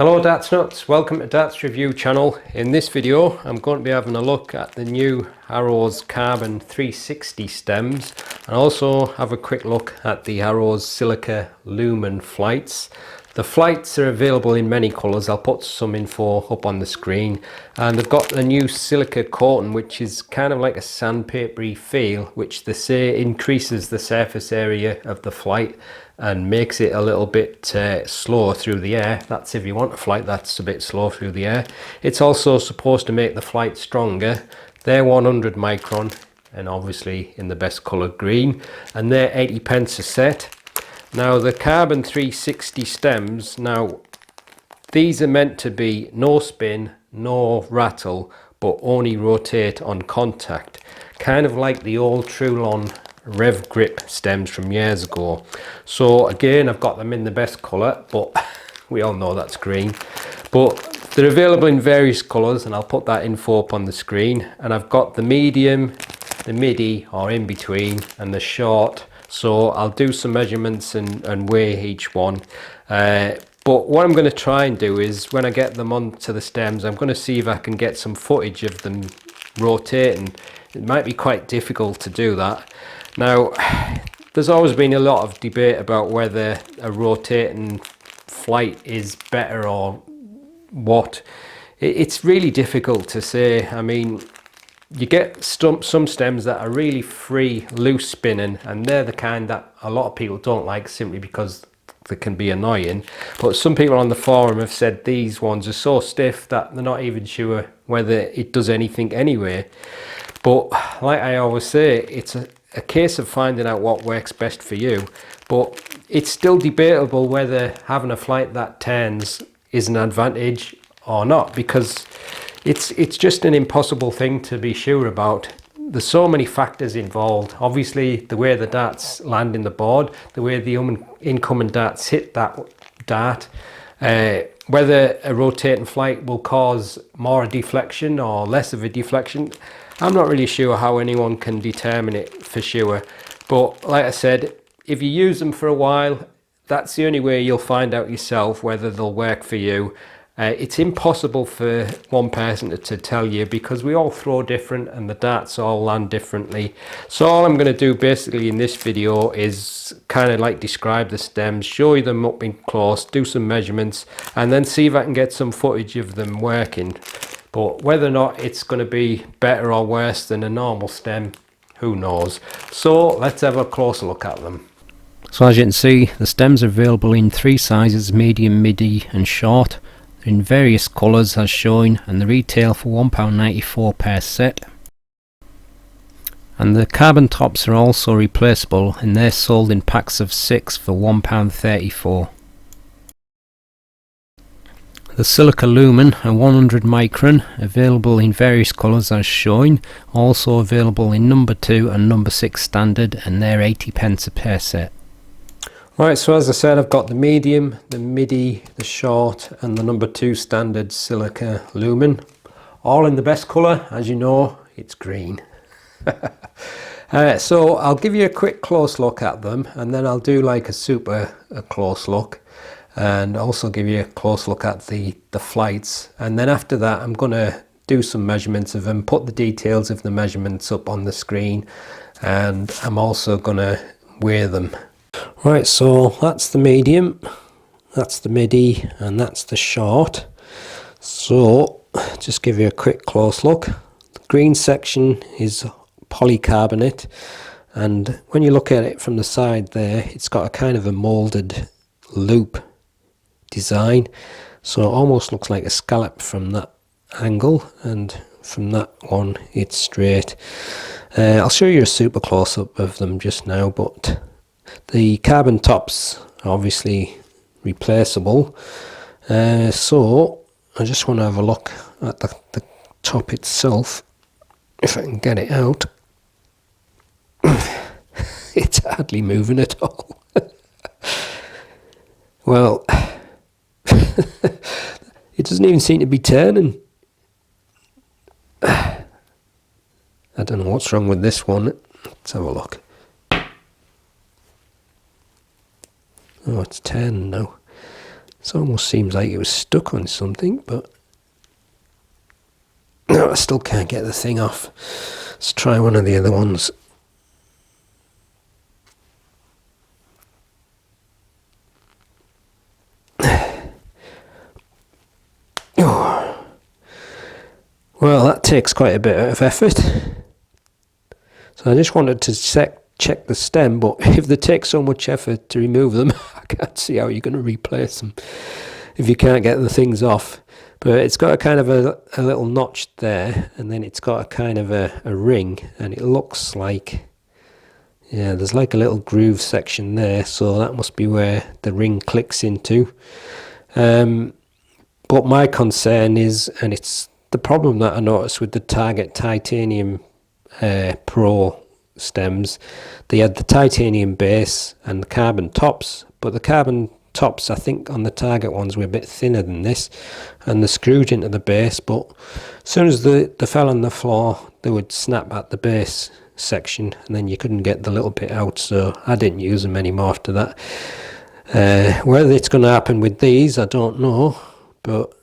Hello Darts Nutz, welcome to Darts Review channel. In this video I'm going to be having a look at the new Harrows Carbon 360 stems and also have a quick look at the Harrows Silika Lumen flights. The flights are available in many colours. I'll put some info up on the screen, and they've got the new silica coating which is kind of like a sandpapery feel, which they say increases the surface area of the flight and makes it a little bit slower through the air. That's if you want a flight that's a bit slow through the air. It's also supposed to make the flight stronger. They're 100 micron and obviously in the best colour green, and they're 80p a set. Now the Carbon 360 stems, now these are meant to be no spin, no rattle, but only rotate on contact, kind of like the old Trulon Rev Grip stems from years ago. So again, I've got them in the best colour, but we all know that's green. But they're available in various colours, and I'll put that info up on the screen. And I've got the medium, the midi or in between, and the short. So I'll do some measurements and weigh each one. But what I'm going to try and do is when I get them onto the stems, I'm going to see if I can get some footage of them rotating. It might be quite difficult to do that. Now, there's always been a lot of debate about whether a rotating flight is better or what. It's really difficult to say. I mean, you get some stems that are really free, loose spinning, and they're the kind that a lot of people don't like simply because they can be annoying. But some people on the forum have said these ones are so stiff that they're not even sure whether it does anything anyway. But like I always say, it's a case of finding out what works best for you. But it's still debatable whether having a flight that turns is an advantage or not, because it's just an impossible thing to be sure about. There's so many factors involved. Obviously, the way the darts land in the board, the way the incoming darts hit that dart, whether a rotating flight will cause more a deflection or less of a deflection. I'm not really sure how anyone can determine it for sure. But like I said, if you use them for a while, that's the only way you'll find out yourself whether they'll work for you. It's impossible for one person to tell you, because we all throw different and the darts all land differently. So all I'm going to do basically in this video is kind of like describe the stems, show you them up in close, do some measurements, and then see if I can get some footage of them working. But whether or not it's going to be better or worse than a normal stem, who knows. So let's have a closer look at them. So as you can see, the stems are available in three sizes: medium, midi and short. They're in various colours as shown, and they retail for £1.94 per set. And the carbon tops are also replaceable, and they're sold in packs of 6 for £1.34. The Silika Lumen are 100 micron, available in various colours as shown, also available in number 2 and number 6 standard, and they're 80p per set. Right, so as I said, I've got the medium, the midi, the short and the number 2 standard Silika Lumen, all in the best colour. As you know, it's green. So I'll give you a quick close look at them, and then I'll do like a close look, and also give you a close look at the flights. And then after that I'm going to do some measurements of them, put the details of the measurements up on the screen, and I'm also going to weigh them. Right, so that's the medium, that's the midi, and that's the short. So just give you a quick close look. The green section is polycarbonate, and when you look at it from the side there, it's got a kind of a moulded loop design, so it almost looks like a scallop from that angle, and from that one it's straight. I'll show you a super close-up of them just now, but the carbon tops are obviously replaceable. So I just want to have a look at the top itself, if I can get it out. It's hardly moving at all. Well, it doesn't even seem to be turning. I don't know what's wrong with this one. Let's have a look. Oh, it's 10 now. It almost seems like it was stuck on something, but no, I still can't get the thing off. Let's try one of the other ones. Oh. Well, that takes quite a bit of effort. So I just wanted to check the stem, but if they take so much effort to remove them, I can't see how you're going to replace them if you can't get the things off. But it's got a kind of a little notch there, and then it's got a kind of a ring, and it looks like, yeah, there's like a little groove section there, so that must be where the ring clicks into. But my concern is, and it's the problem that I noticed with the Target Titanium Pro stems, they had the titanium base and the carbon tops, but the carbon tops, I think on the Target ones, were a bit thinner than this, and they screwed into the base, but as soon as they fell on the floor, they would snap at the base section, and then you couldn't get the little bit out, so I didn't use them anymore after that. Whether it's going to happen with these, I don't know, but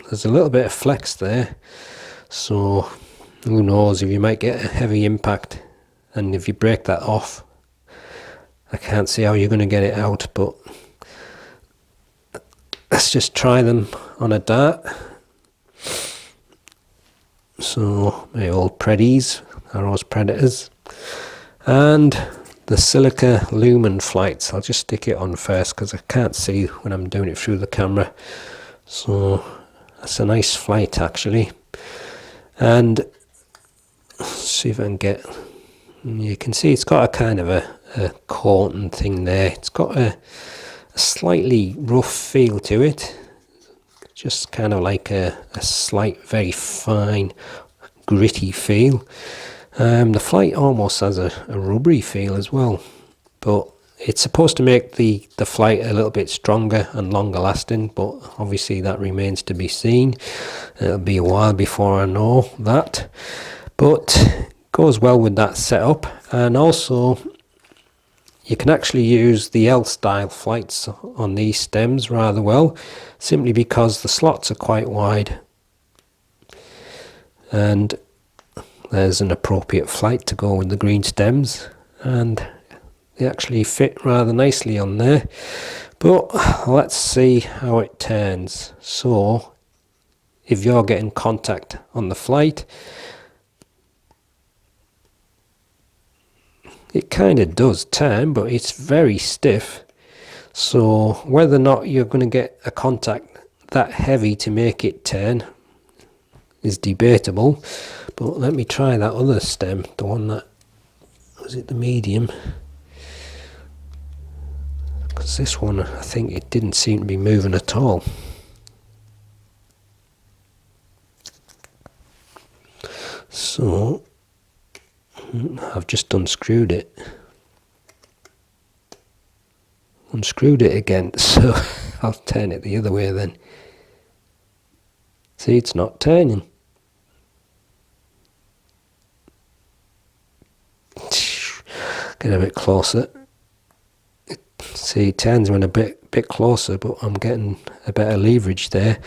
there's a little bit of flex there, so who knows, if you might get a heavy impact, and if you break that off, I can't see how you're going to get it out. But let's just try them on a dart. So my old Preddies, Harrows Predators, and the SILIKA Lumen flights. I'll just stick it on first because I can't see when I'm doing it through the camera. So that's a nice flight actually, and let's see if I can get, you can see it's got a kind of a coating thing there. It's got a slightly rough feel to it, just kind of like a slight, very fine, gritty feel. The flight almost has a rubbery feel as well, but it's supposed to make the flight a little bit stronger and longer lasting, but obviously that remains to be seen. It'll be a while before I know that, but goes well with that setup. And also you can actually use the L-style flights on these stems rather well, simply because the slots are quite wide, and there's an appropriate flight to go with the green stems, and they actually fit rather nicely on there. But let's see how it turns. So if you're getting contact on the flight, it kind of does turn, but it's very stiff, so whether or not you're going to get a contact that heavy to make it turn is debatable. But let me try that other stem, the one that was it, the medium, because this one I think it didn't seem to be moving at all. So I've just unscrewed it again, so I'll turn it the other way then. See, it's not turning. Get a bit closer. See, it turns when a bit closer, but I'm getting a better leverage there,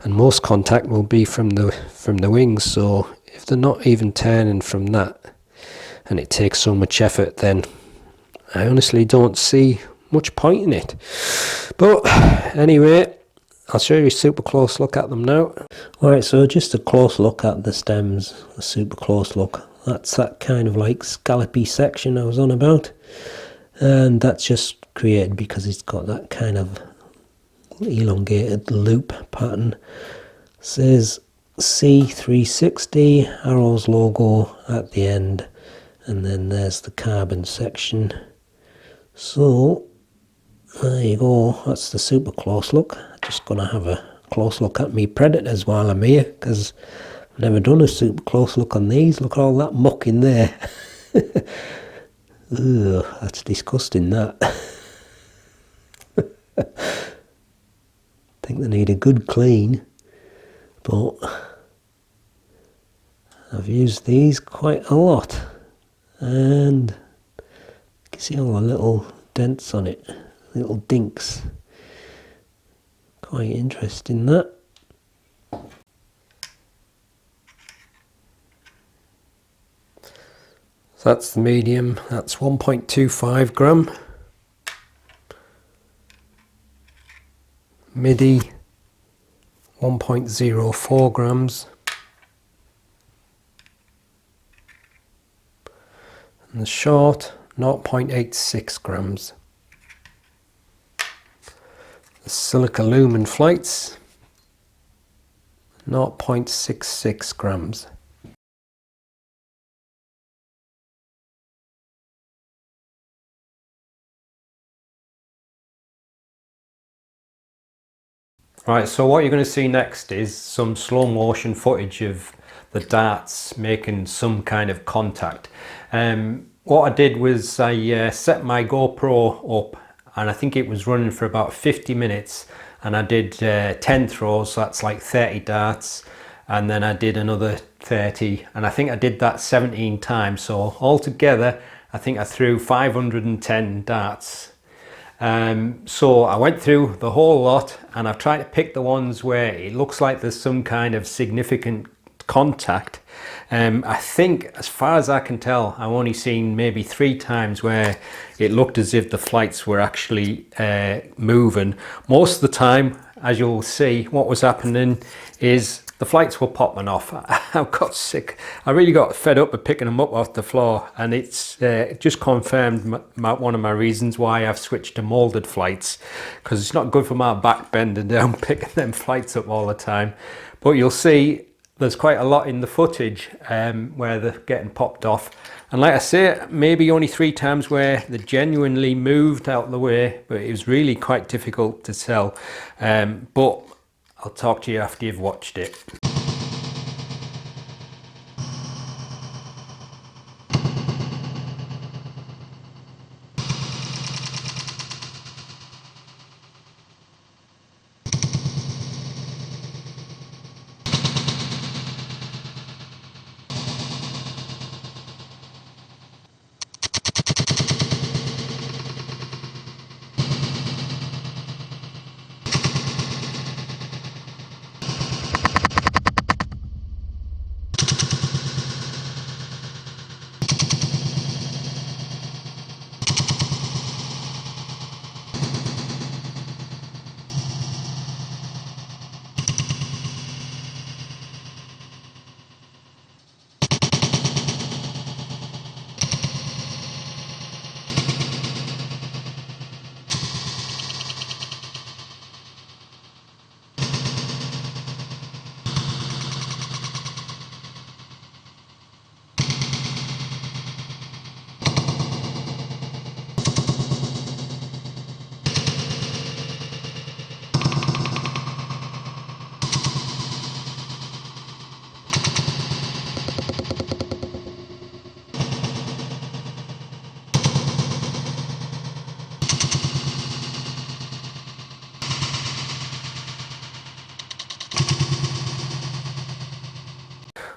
and most contact will be from the wings. So if they're not even turning from that, and it takes so much effort, then I honestly don't see much point in it. But anyway, I'll show you a super close look at them now. Alright, so just a close look at the stems, a super close look. That's that kind of like scallopy section I was on about, and that's just created because it's got that kind of elongated loop pattern. It says C360, Harrows logo at the end, and then there's the carbon section. So there you go, that's the super close look. Just gonna have a close look at me Predators while I'm here, because I've never done a super close look on these. Look at all that muck in there. Ugh, that's disgusting, that. I think they need a good clean, but I've used these quite a lot, and you can see all the little dents on it, little dinks. Quite interesting, that. So that's the medium, that's 1.25 gram. Midi, 1.04 grams. And the short, 0.86 grams. The SILIKA LUMEN flights, 0.66 grams. Right, so what you're going to see next is some slow motion footage of the darts making some kind of contact. What I did was I set my GoPro up, and I think it was running for about 50 minutes, and I did 10 throws, so that's like 30 darts, and then I did another 30, and I think I did that 17 times, so altogether I think I threw 510 darts. So I went through the whole lot, and I've tried to pick the ones where it looks like there's some kind of significant contact. I think, as far as I can tell, I've only seen maybe 3 times where it looked as if the flights were actually moving. Most of the time, as you'll see, what was happening is the flights were popping off. I got sick. I really got fed up with picking them up off the floor, and it's just confirmed one of my reasons why I've switched to molded flights, because it's not good for my back bending down picking them flights up all the time. But you'll see there's quite a lot in the footage where they're getting popped off, and like I say, maybe only 3 times where they genuinely moved out of the way, but it was really quite difficult to tell. But I'll talk to you after you've watched it.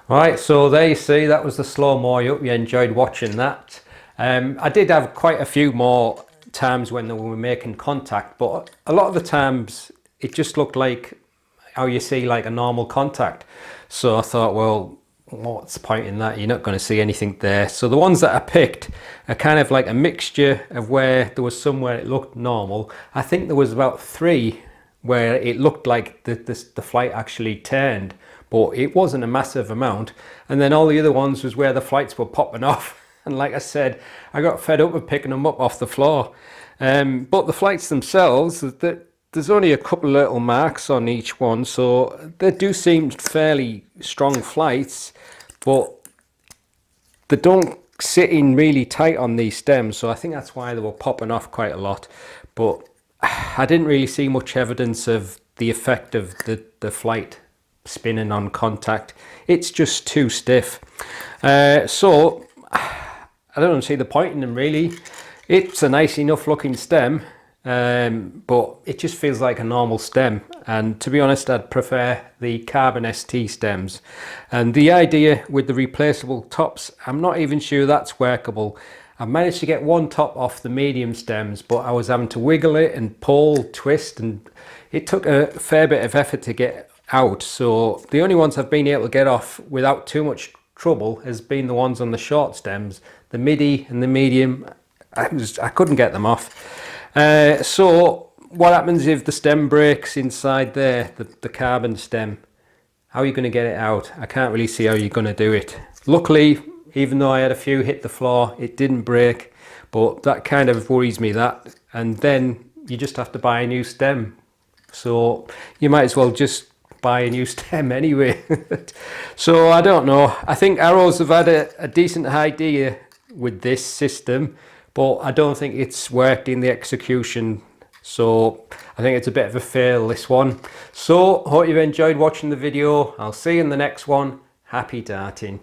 Right, so there you see, that was the slow-mo. I hope you enjoyed watching that. I did have quite a few more times when they were making contact, but a lot of the times it just looked like how you see like a normal contact. So I thought, well, what's the point in that? You're not going to see anything there. So the ones that I picked are kind of like a mixture of where there was somewhere it looked normal. I think there was about 3 where it looked like the flight actually turned, but it wasn't a massive amount. And then all the other ones was where the flights were popping off. And like I said, I got fed up with picking them up off the floor. But the flights themselves, there's only a couple of little marks on each one, so they do seem fairly strong flights, but they don't sit in really tight on these stems, so I think that's why they were popping off quite a lot. But I didn't really see much evidence of the effect of the flight spinning on contact. It's just too stiff. So I don't see the point in them really. It's a nice enough looking stem, but it just feels like a normal stem, and to be honest, I'd prefer the carbon ST stems. And the idea with the replaceable tops, I'm not even sure that's workable. I managed to get one top off the medium stems, but I was having to wiggle it and pull, twist, and it took a fair bit of effort to get out. So the only ones I've been able to get off without too much trouble has been the ones on the short stems. The midi and the medium, I couldn't get them off. So what happens if the stem breaks inside there, the carbon stem? How are you going to get it out? I can't really see how you're going to do it. Luckily, even though I had a few hit the floor, it didn't break, but that kind of worries me, that. And then you just have to buy a new stem. So you might as well just buy a new stem anyway. So I don't know. I think Harrows have had a decent idea with this system, but I don't think it's worked in the execution. So I think it's a bit of a fail, this one. So hope you've enjoyed watching the video. I'll see you in the next one. Happy darting.